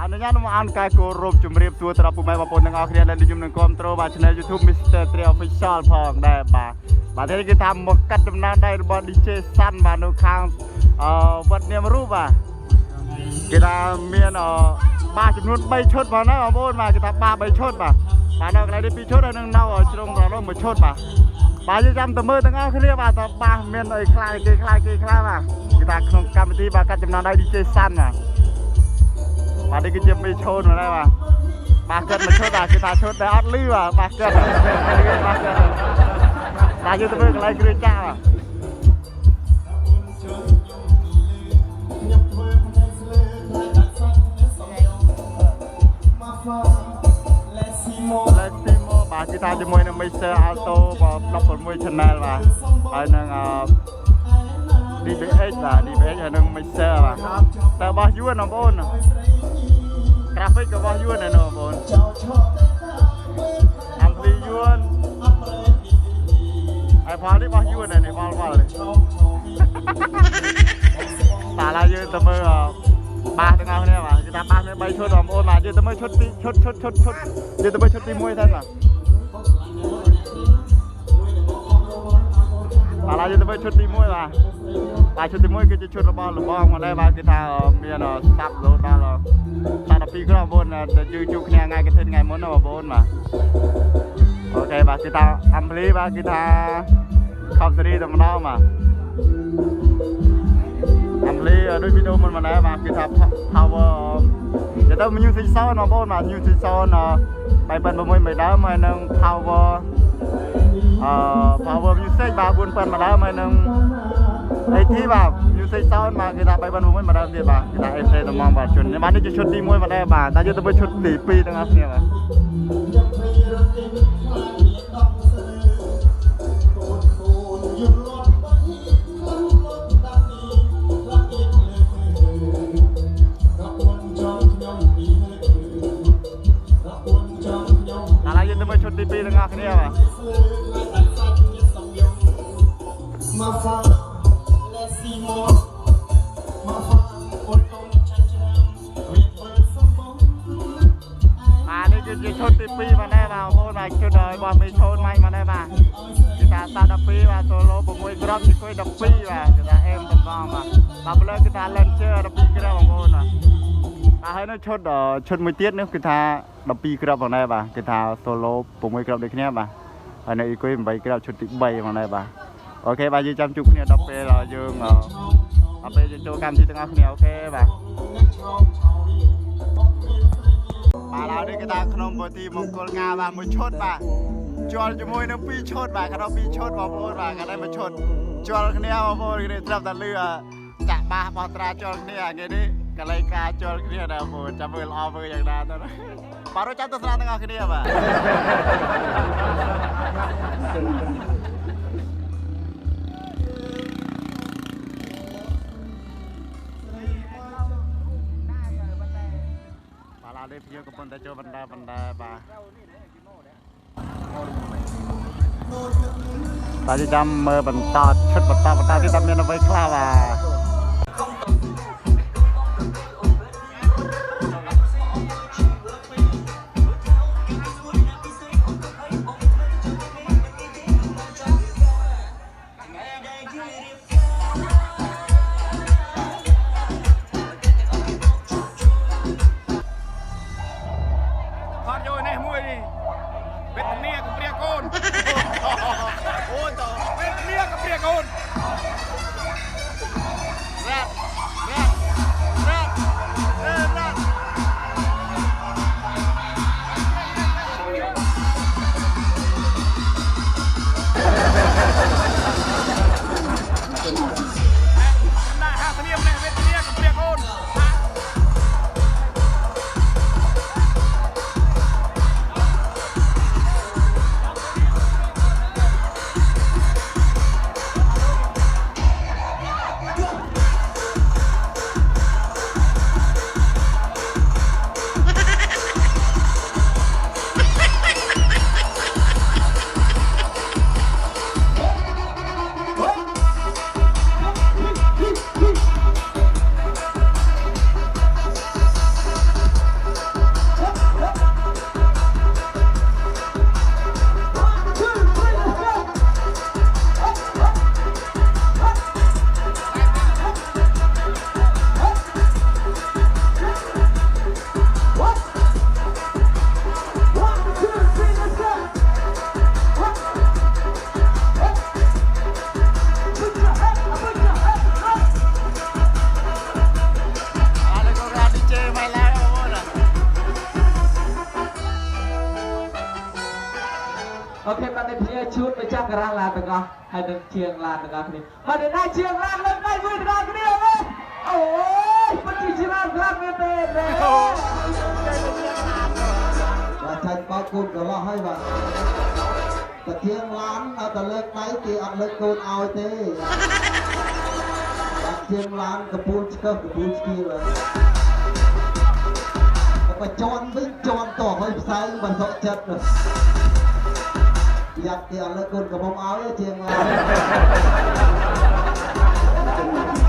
អនុញ្ញាតមកអានការគោរពជំរាបសួរទៅដល់ពុកម៉ែបងប្អូនទាំងអស់គ្នាដែលនិយមនឹងគ្រប់គ្រងបាទ Channel YouTube Mr.TREA Official ផងដែរបាទនេះគឺថាមកកាត់ដំណើរដៃរបស់ Deejayz Sann បាទនៅខាងវត្តនាមរូបបាទគេថាមានបាសចំនួន3ឈុតមកណាបងប្អូនបាទគេថាបាស3ឈុតបាទនៅកន្លែងនេះ2ឈុតហើយនឹងនៅជ្រុងដល់នោះ1ឈុតបាទយើងចាំទៅមើលទាំងអស់គ្នាបាទថាបាសមានអីខ្លះគេខ្លះបាទគេថាក្នុងកម្មវិធីបាទកាត់ចំណានដៃ Deejayz Sann បាទនេះគឺជា2ឈុតមកដែរបាទកិត1ឈុតបាទគេថាឈុតដែលអត់លឺបាទកិតបាទយើងទៅមើលកន្លែងគ្រឿងចាក់បាទបាទគេថាជាមួយនឹង Mr. Alto 16 Channel បាទហើយនឹងDBH បាទ DBH ហើយនឹង Mr. បាទតើរបស់យួនបងប្អូន graphic របស់យួនណាបងប្អូនអាំព្លីយួនហើយផលនេះរបស់យួននេះផលនេះតាឡាយើងទៅមើលបាសទាំងអស់គ្នាបាទគេថាបាសមាន3ឈុតបងប្អូនបាទយើងទៅមើលឈុត2ឈុតយើងទៅមើលឈុតទី1ទៅបាទបាទឡើយយើងទៅមើលឈុតទី1បាទឈុតទី1គឺជាឈុតរបស់លបងមកដែរបាទគេថាមានសាប់រហូតដល់12គ្រាប់បងប្អូនដែលយើងជួបគ្នាថ្ងៃកឋិនថ្ងៃមុនណាបងប្អូនបាទអូខេបាទគេថាអាំព្លីបាទគេថាខំសេរីតែម្ដងបាទអាំព្លីដូចវីដេអូមុនមកដែរបាទគេថា power ទៅ music sound បងប្អូនបាទ music sound 3.6 មេដើមហើយនឹង power music បាទ4.5មេដើមហើយនឹង AT បាទ music sound បាទគេថា3.6មេដើមទៀតបាទគេថា FT តំងបាទជន់បាទនេះជាឈុតទី1មកដែរបាទតែយើងទៅមើលឈុតទី2ទាំងអស់គ្នាបាទឈុតទី2ទាំងអស់គ្នាបាទនេះគឺជាឈុតទី2មកដែរបាទបងប្អូនបាទឈុតរបស់មេឈូនម៉ៃមកដែរបាទគេថាតា12បាទ solo 6គ្រាប់ជួយ12បាទគេថាអេមតំងបាទលើគេថា Launcher 12គ្រាប់បងប្អូនបាទហើយនៅឈុតមួយទៀតនេះគឺថា12គ្រាប់ផងដែរបាទគេថា solo 6គ្រាប់ដូចគ្នាបាទហើយនៅ equip 8គ្រាប់ឈុតទី3ផងដែរបាទអូខេបាទយើងចាំជួបគ្នាដល់ពេលយើងចូលកម្មវិធីទាំងអស់គ្នាអូខេបាទឡើយនេះគេថាក្នុងពិធីមង្គលការបាទមួយឈុតបាទជាប់ជាមួយនឹង2ឈុតបាទគេថា2ឈុតបងប្អូនបាទគេថាមួយឈុតជាប់គ្នាបងប្អូនគេត្រាប់តែលឺចាក់បាសបោះត្រាជាប់គ្នាគេនេះកលៃការជាប់គ្នាដែរបងប្អូនចាំមើលល្អមើលយ៉ាងណាទៅបាទចាំទស្សនាទាំងអស់គ្នាបាទនេះភ្ញៀវកំពុងតែចូលបណ្ដាបាទបាទចាំមើលបន្តឈុតបន្តទៀតថាមានអ្វីខ្លះបាទ ok bạn này phía chút với chắc cái là được không hay được chiêng là được không bạn đến đây chiêng là lên đây vui được cái điều đấy ôi bất kỳ chiêng là nghe tên đấy và thành bao côn của lo hay vậyแต่เที่ยงร้านเอาแต่เลิกไหนกี่อันเลิกโกนเอาเต้เที่ยงร้านกระปูนเชิบกระปูนกี่เลยไปจอนวิ่งจอนต่อให้ใส่มันสะเจ็ดเลยอยากกี่อันเลิกโกนกับผมเอาเที่ยงร้าน